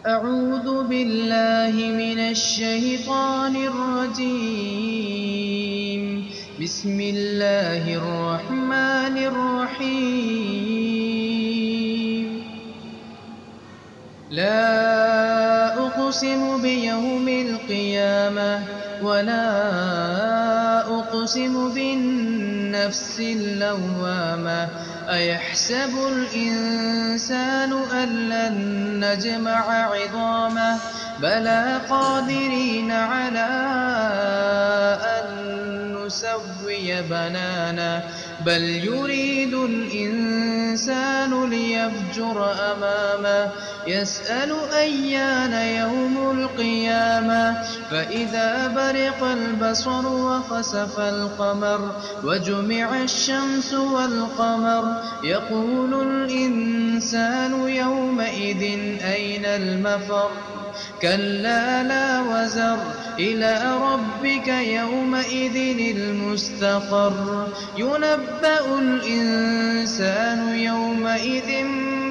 أعوذ بالله من الشيطان الرجيم. بسم الله الرحمن الرحيم. لا أقسم بيوم القيامة ولا أقسم بالنفس اللوامة أيحسب الإنسان أن لن نجمع عظامه بلى قادرين على أن نسوي بنانه بل يريد الإنسان ليفجر أمامه يسأل أيان يوم القيامة فإذا برق البصر وخسف القمر وجمع الشمس والقمر يقول الإنسان يومئذ أين المفر كلا لا وزر إلى ربك يومئذ المستقر ينبأ الإنسان يومئذ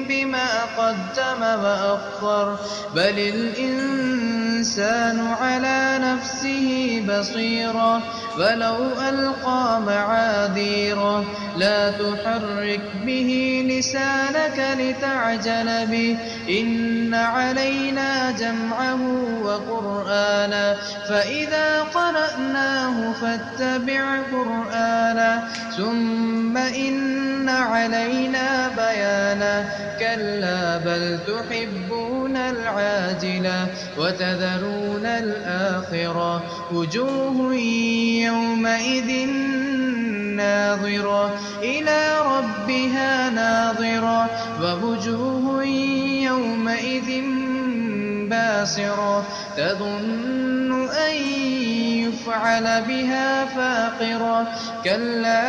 بما قدم وأخر بل الإنسان على نفسه بصيرة ولو ألقى معاذيره لا تحرك به لسانك لتعجل به إن علينا جمعه وقرآنه فإذا قرأناه فاتبع قرآنه ثم إن علينا بيانه كلا بل تحبون العاجلة وتذرون الآخرة وجوه يومئذ ناظرة إلى ربها ناظرة ووجوه يومئذ باسرة تظن أن يفعل بها فاقرة كلا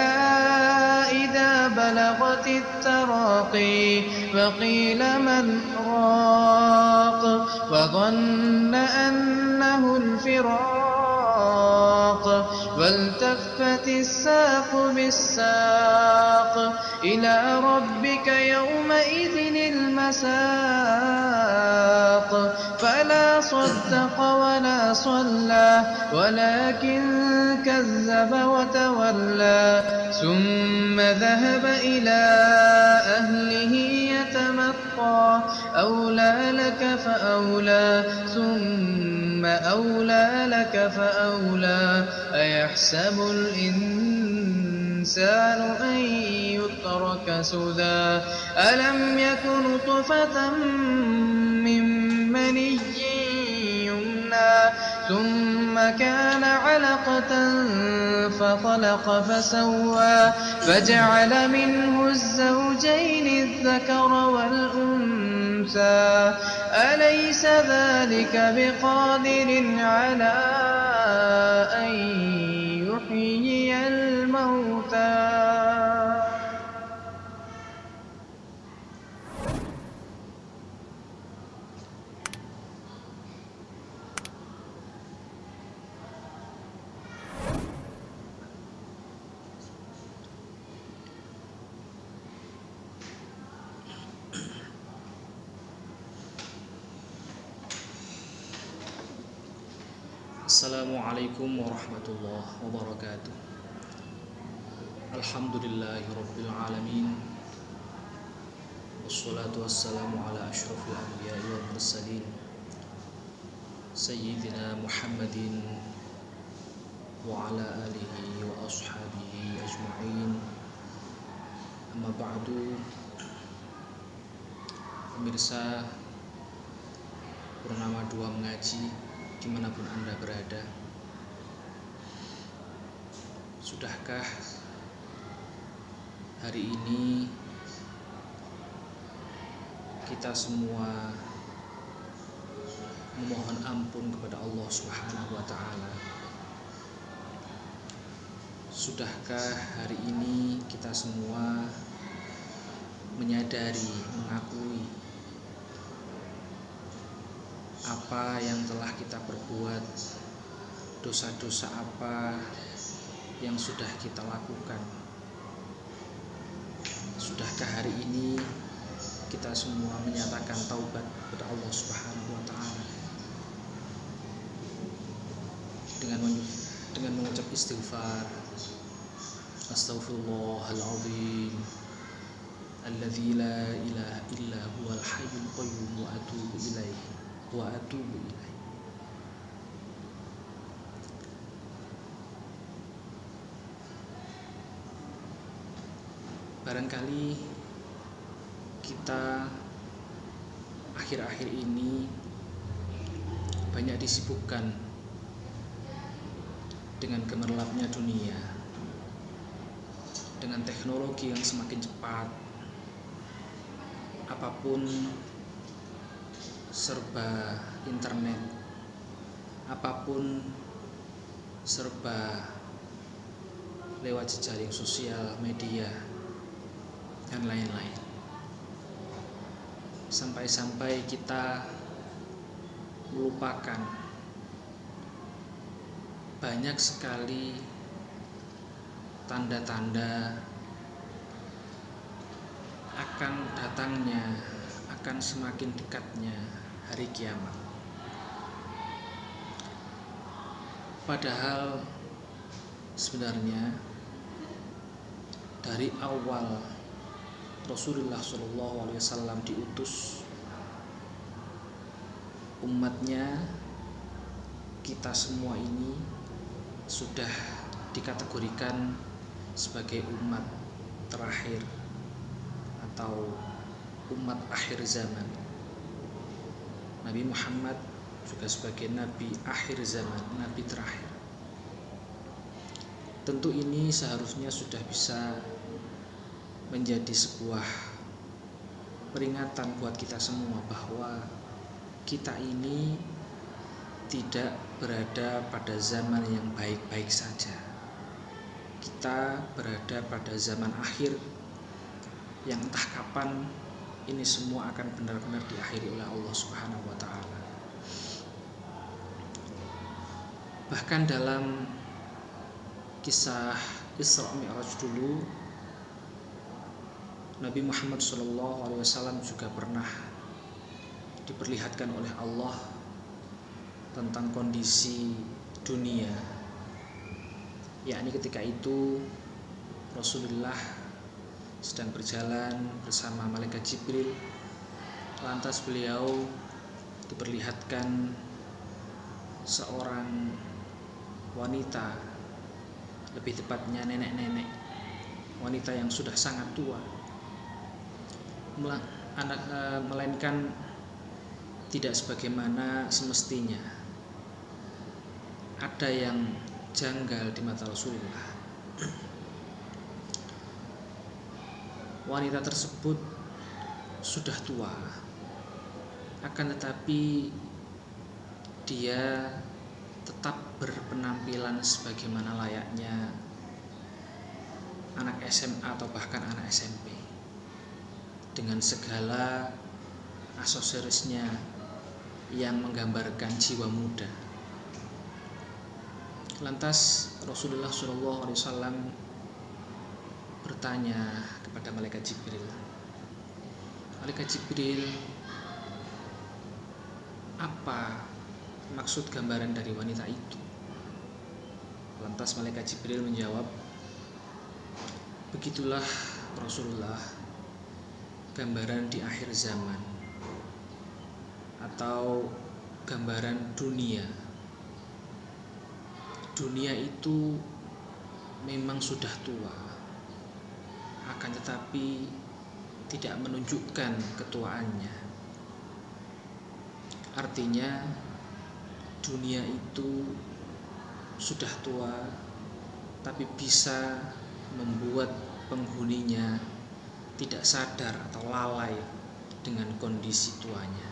إذا بلغت التراقي فقيل من راق وظن أنه الفراق والتفت الساق بالساق إلى ربك يومئذ المساق فلا صدق ولا صلى ولكن كذب وتولى ثم ذهب إلى أهله يتمطى أولى لك فأولى ثم أولى لك فأولى أيحسب الإنسان أن يترك سدى ألم يك نطفة من مني يمنى ثم كان علقة فخلق فسوى فجعل منه الزوجين الذكر والأنثى أليس ذلك بقادر على أن يحيي الموتى. Assalamualaikum warahmatullahi wabarakatuh. Alhamdulillahi rabbil alamin. Wassalatu wassalamu ala asyrafil anbiya'i wal mursalin Sayyidina Muhammadin wa ala alihi wa ashabihi ajma'in. Amma ba'du. Pemirsa Purnama 2 Mengaji dimanapun Anda berada, sudahkah hari ini kita semua memohon ampun kepada Allah Subhanahu wa Ta'ala? Sudahkah hari ini kita semua menyadari, mengakui apa yang telah kita perbuat, dosa-dosa apa yang sudah kita lakukan? Sudahkah hari ini kita semua menyatakan taubat kepada Allah Subhanahu wa taala dengan mengucap istighfar, astaghfirullahaladzim alladzi la ilaha illa huwal hayyul qayyum wa atubu ilaihi. Barangkali kita akhir-akhir ini banyak disibukkan dengan gemerlapnya dunia, dengan teknologi yang semakin cepat. Apapun serba internet, apapun serba lewat jejaring sosial media dan lain-lain. Sampai-sampai kita melupakan banyak sekali tanda-tanda akan datangnya, akan semakin dekatnya hari kiamat. Padahal sebenarnya dari awal Rasulullah SAW diutus, umatnya, kita semua ini sudah dikategorikan sebagai umat terakhir atau umat akhir zaman. Nabi Muhammad juga sebagai nabi akhir zaman, nabi terakhir. Tentu ini seharusnya sudah bisa menjadi sebuah peringatan buat kita semua bahwa kita ini tidak berada pada zaman yang baik-baik saja. Kita berada pada zaman akhir yang entah kapan ini semua akan benar-benar diakhiri oleh Allah Subhanahu wa taala. Bahkan dalam kisah Isra Mi'raj dulu, Nabi Muhammad SAW juga pernah diperlihatkan oleh Allah tentang kondisi dunia, yakni ketika itu Rasulullah sedang berjalan bersama malaikat Jibril. Lantas beliau diperlihatkan seorang wanita, lebih tepatnya nenek-nenek, wanita yang sudah sangat tua, melainkan tidak sebagaimana semestinya. Ada yang janggal di mata Rasulullah. Wanita tersebut sudah tua, akan tetapi dia tetap berpenampilan sebagaimana layaknya anak SMA atau bahkan anak SMP, dengan segala aksesorisnya yang menggambarkan jiwa muda. Lantas Rasulullah SAW bertanya kepada malaikat Jibril, "Malaikat Jibril, apa maksud gambaran dari wanita itu?" Lantas malaikat Jibril menjawab, "Begitulah Rasulullah, gambaran di akhir zaman atau gambaran dunia. Dunia itu memang sudah tua, akan tetapi tidak menunjukkan ketuaannya. Artinya dunia itu sudah tua, tapi bisa membuat penghuninya tidak sadar atau lalai dengan kondisi tuanya.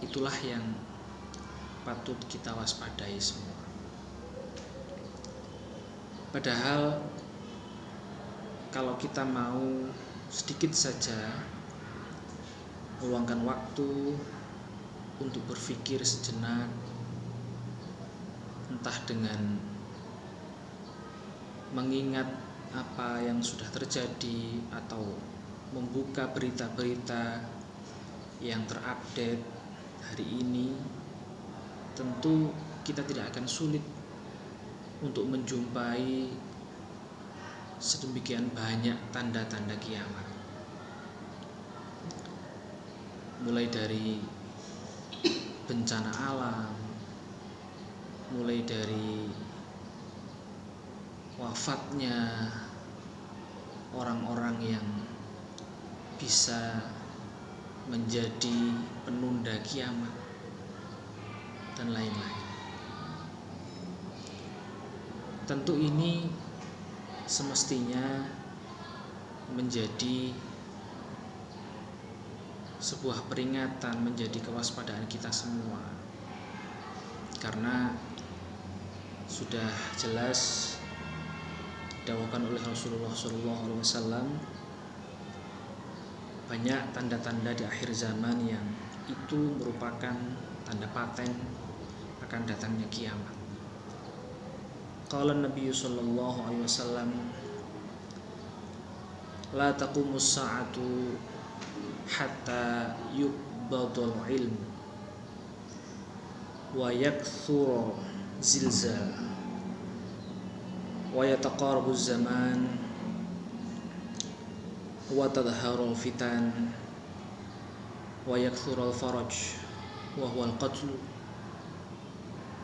Itulah yang patut kita waspadai semua." Padahal kalau kita mau sedikit saja meluangkan waktu untuk berpikir sejenak, entah dengan mengingat apa yang sudah terjadi atau membuka berita-berita yang terupdate hari ini, tentu kita tidak akan sulit untuk menjumpai sedemikian banyak tanda-tanda kiamat. Mulai dari bencana alam, mulai dari wafatnya orang-orang yang bisa menjadi penunda kiamat, dan lain-lain. Tentu ini semestinya menjadi sebuah peringatan, menjadi kewaspadaan kita semua, karena sudah jelas didakwakan oleh Rasulullah SAW, banyak tanda-tanda di akhir zaman yang itu merupakan tanda paten akan datangnya kiamat. Qala Nabi sallallahu alaihi wasallam, la taqumus sa'atu hatta yuqbadul ilm wa yakthuru zilzal wa yataqarabu zaman wa tadharul fitan wa yakthurul faraj wa huwal qatl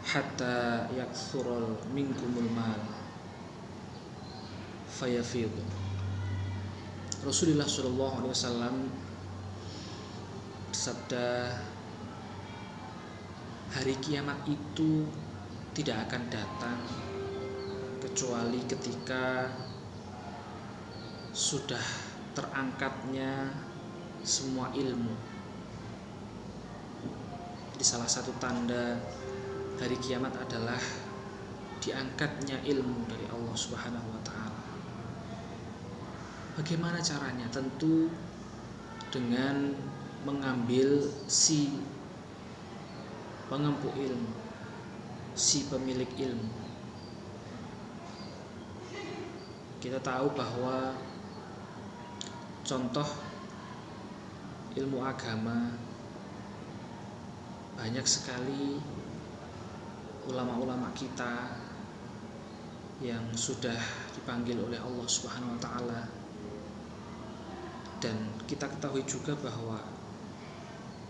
hatta yakthurul minkumul mal fayafidu. Rasulullah sallallahu alaihi wasallam bersabda, hari kiamat itu tidak akan datang kecuali ketika sudah terangkatnya semua ilmu. Jadi salah satu tanda hari kiamat adalah diangkatnya ilmu dari Allah Subhanahu wa taala. Bagaimana caranya? Tentu dengan mengambil si pengempu ilmu, si pemilik ilmu. Kita tahu bahwa contoh ilmu agama banyak sekali ulama-ulama kita yang sudah dipanggil oleh Allah Subhanahu wa taala, dan kita ketahui juga bahwa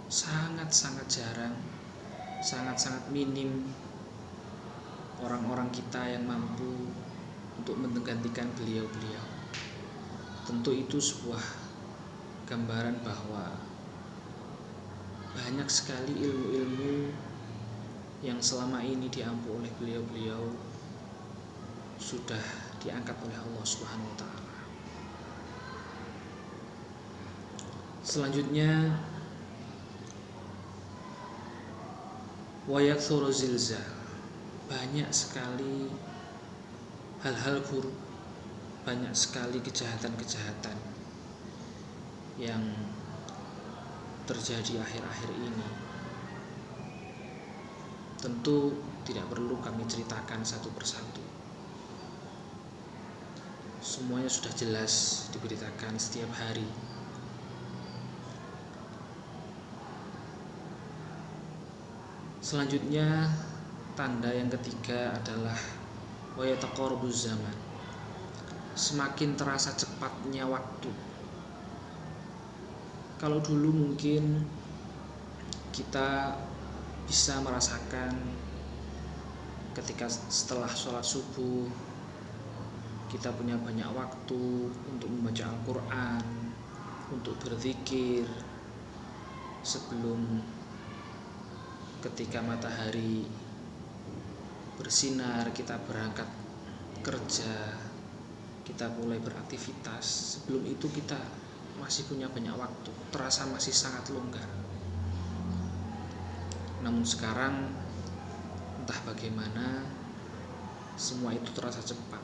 sangat-sangat jarang, sangat-sangat minim orang-orang kita yang mampu untuk menggantikan beliau-beliau. Tentu itu sebuah gambaran bahwa banyak sekali ilmu-ilmu yang selama ini diampu oleh beliau-beliau sudah diangkat oleh Allah Subhanahu wa taala. Selanjutnya, wa yakthuru zilzal. Banyak sekali hal-hal buruk, banyak sekali kejahatan-kejahatan yang terjadi akhir-akhir ini. Tentu tidak perlu kami ceritakan satu persatu. Semuanya sudah jelas diberitakan setiap hari. Selanjutnya, tanda yang ketiga adalah wa yataqarabuz zaman. Semakin terasa cepatnya waktu. Kalau dulu mungkin kita bisa merasakan ketika setelah sholat subuh kita punya banyak waktu untuk membaca Al-Quran, untuk berzikir sebelum ketika matahari bersinar kita berangkat kerja, kita mulai beraktivitas. Sebelum itu kita masih punya banyak waktu, terasa masih sangat longgar. Namun sekarang entah bagaimana semua itu terasa cepat.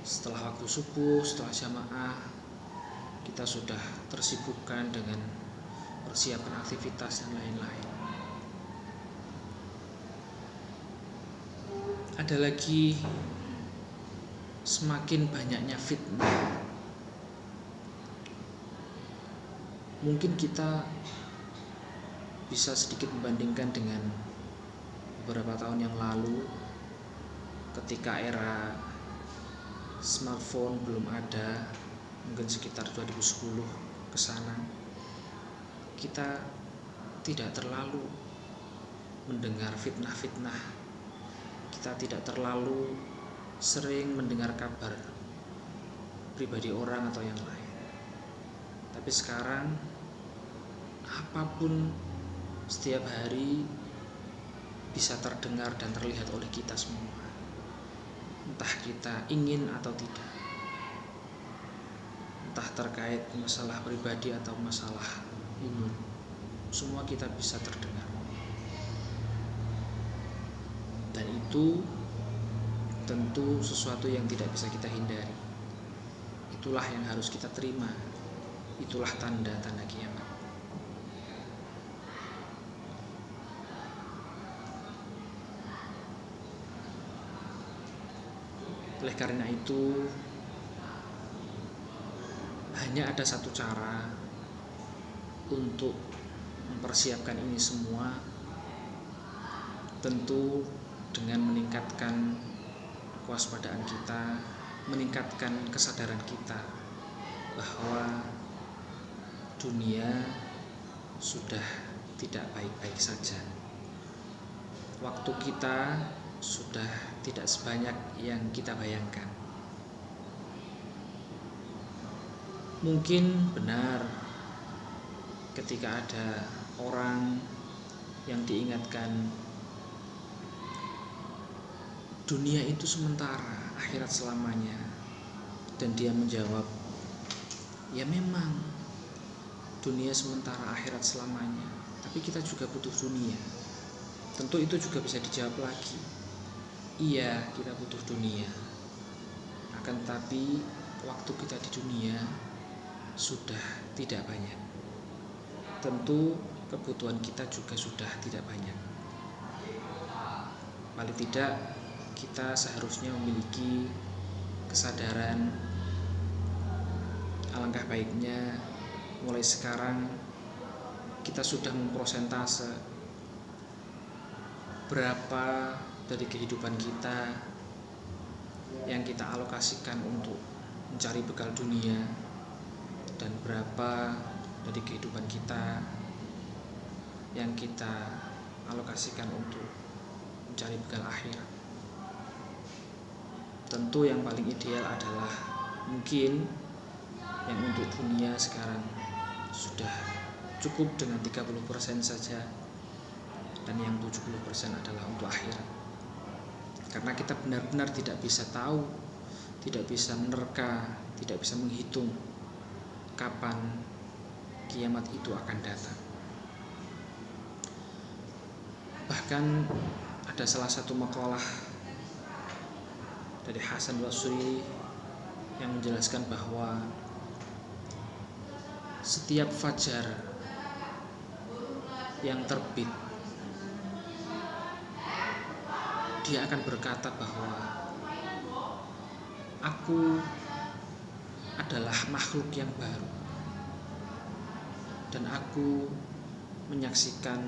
Setelah waktu subuh, setelah jamaah, kita sudah tersibukkan dengan persiapan aktivitas dan lain-lain. Ada lagi semakin banyaknya fitnah, Mungkin kita bisa sedikit membandingkan dengan beberapa tahun yang lalu ketika era smartphone belum ada, mungkin sekitar 2010 ke sana. Kita tidak terlalu mendengar fitnah-fitnah. Kita tidak terlalu sering mendengar kabar pribadi orang atau yang lain. Tapi sekarang apapun setiap hari bisa terdengar dan terlihat oleh kita semua, entah kita ingin atau tidak, entah terkait masalah pribadi atau masalah umum, semua kita bisa terdengar. Dan itu tentu sesuatu yang tidak bisa kita hindari. Itulah yang harus kita terima. Itulah tanda-tanda kiamat. Oleh karena itu, hanya ada satu cara untuk mempersiapkan ini semua, tentu dengan meningkatkan kewaspadaan kita, meningkatkan kesadaran kita bahwa dunia sudah tidak baik-baik saja. Waktu kita sudah tidak sebanyak yang kita bayangkan. Mungkin benar ketika ada orang yang diingatkan dunia itu sementara, akhirat selamanya, dan dia menjawab, ya memang dunia sementara, akhirat selamanya, tapi kita juga butuh dunia. Tentu itu juga bisa dijawab lagi, iya kita butuh dunia, akan tetapi waktu kita di dunia sudah tidak banyak. Tentu kebutuhan kita juga sudah tidak banyak. Paling tidak kita seharusnya memiliki kesadaran, alangkah baiknya mulai sekarang kita sudah memprosentase berapa dari kehidupan kita yang kita alokasikan untuk mencari bekal dunia, dan berapa dari kehidupan kita yang kita alokasikan untuk mencari bekal akhirat. Tentu yang paling ideal adalah mungkin yang untuk dunia sekarang sudah cukup dengan 30% saja, dan yang 70% adalah untuk akhirat. Karena kita benar-benar tidak bisa tahu, tidak bisa menerka, tidak bisa menghitung kapan kiamat itu akan datang. Bahkan ada salah satu makalah dari Hasan Basri yang menjelaskan bahwa setiap fajar yang terbit, dia akan berkata bahwa aku adalah makhluk yang baru, dan aku menyaksikan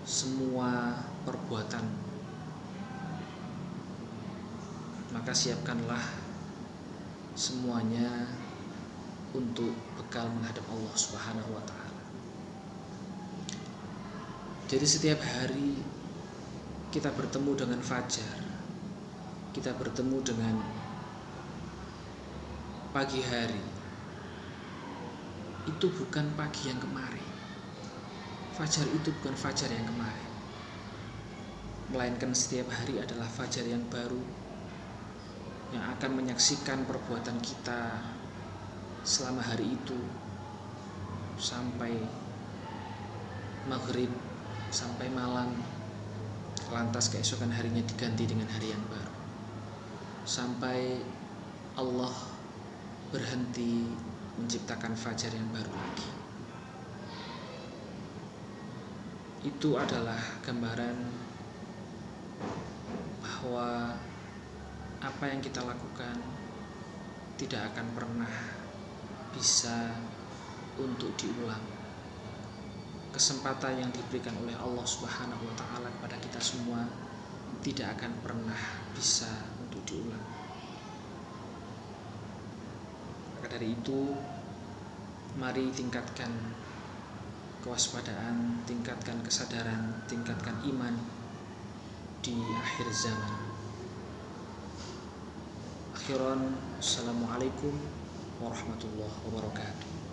semua perbuatan. Maka siapkanlah semuanya untuk bekal menghadap Allah Subhanahu wa Ta'ala. Jadi setiap hari kita bertemu dengan fajar, kita bertemu dengan pagi hari. Itu bukan pagi yang kemarin. Fajar itu bukan fajar yang kemarin, melainkan setiap hari adalah fajar yang baru, yang akan menyaksikan perbuatan kita selama hari itu sampai maghrib, sampai malam, lantas keesokan harinya diganti dengan hari yang baru, sampai Allah berhenti menciptakan fajar yang baru lagi. Itu adalah gambaran bahwa apa yang kita lakukan tidak akan pernah bisa untuk diulang. Kesempatan yang diberikan oleh Allah Subhanahu wa taala kepada kita semua tidak akan pernah bisa untuk diulang. Maka dari itu, mari tingkatkan kewaspadaan, tingkatkan kesadaran, tingkatkan iman di akhir zaman. Akhiran, assalamualaikum warahmatullahi wabarakatuh.